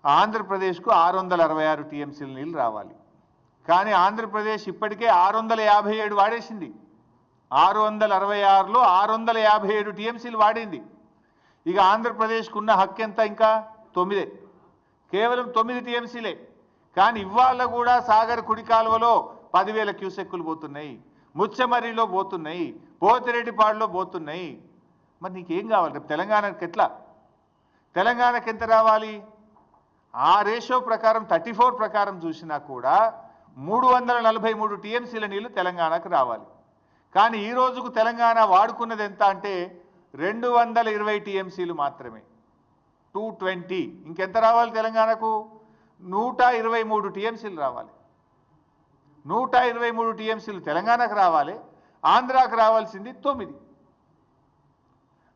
ఆంధ్రప్రదేశ్కు 666 టీఎంసీల నీళ్ళు రావాలి. కానీ ఆంధ్రప్రదేశ్ ఇప్పటికే 657 వాడేసింది. 666లో 657 టీఎంసీలు వాడింది. ఇక ఆంధ్రప్రదేశ్కు ఉన్న హక్కు ఎంత? ఇంకా 9, కేవలం 9 టీఎంసీలే. కానీ ఇవాళ కూడా సాగర్ కుడి కాలువలో 10,000 క్యూసెక్కులు పోతున్నాయి, ముచ్చమర్రిలో పోతున్నాయి, పోతిరెడ్డిపాడులో పోతున్నాయి. మరి నీకేం కావాలి? రేపు తెలంగాణకి ఎట్లా? తెలంగాణకి ఎంత రావాలి? ఆ రేషియో ప్రకారం 34 ప్రకారం చూసినా కూడా 343 టీఎంసీల నీళ్లు తెలంగాణకు రావాలి. కానీ ఈ రోజుకు తెలంగాణ వాడుకున్నది ఎంత అంటే 220 టీఎంసీలు మాత్రమే, 220. ఇంకెంత రావాలి తెలంగాణకు? 123 టీఎంసీలు రావాలి. 123 టీఎంసీలు తెలంగాణకు రావాలి, ఆంధ్రాకు రావాల్సింది 9.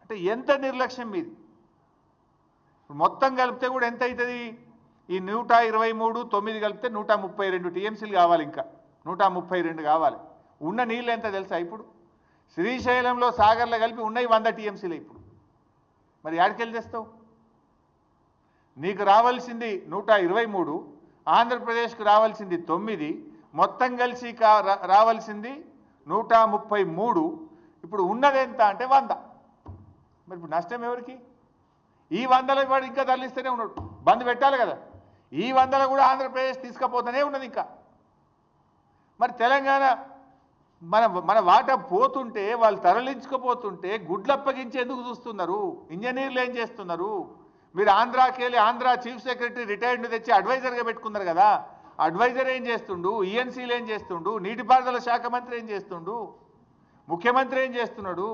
అంటే ఎంత నిర్లక్ష్యం మీది? మొత్తం కలిపితే కూడా ఎంత అవుతుంది? ఈ 123, 9 కలిపితే 132 టీఎంసీలు కావాలి. ఇంకా 132 కావాలి. ఉన్న నీళ్ళు ఎంత తెలుసా? ఇప్పుడు శ్రీశైలంలో సాగర్లో కలిపి ఉన్నాయి 100 టీఎంసీలు. ఇప్పుడు మరి యాడికెళ్ళి తెస్తావు? నీకు రావాల్సింది 123, ఆంధ్రప్రదేశ్కు రావాల్సింది 9, మొత్తం కలిసి రావాల్సింది 133. ఇప్పుడు ఉన్నది ఎంత అంటే 100. మరి ఇప్పుడు నష్టం ఎవరికి? ఈ 100లో వాడు ఇంకా తరలిస్తూనే ఉన్నాడు. బంద్ పెట్టాలి కదా. ఈ 100లో కూడా ఆంధ్రప్రదేశ్ తీసుకుపోతూనే ఉన్నది ఇంకా. మరి తెలంగాణ మన వాటా పోతుంటే, వాళ్ళు తరలించుకుపోతుంటే గుడ్లప్పగించి ఎందుకు చూస్తున్నారు? ఇంజనీర్లు ఏం చేస్తున్నారు? మీరు ఆంధ్రాకి వెళ్ళి ఆంధ్ర చీఫ్ సెక్రటరీ రిటైర్డ్ తెచ్చి అడ్వైజర్గా పెట్టుకున్నారు కదా. అడ్వైజర్ ఏం చేస్తుండు? ఈఎన్సీలు ఏం చేస్తుండు? నీటిపారుదల శాఖ మంత్రి ఏం చేస్తుండు? ముఖ్యమంత్రి ఏం చేస్తున్నాడు?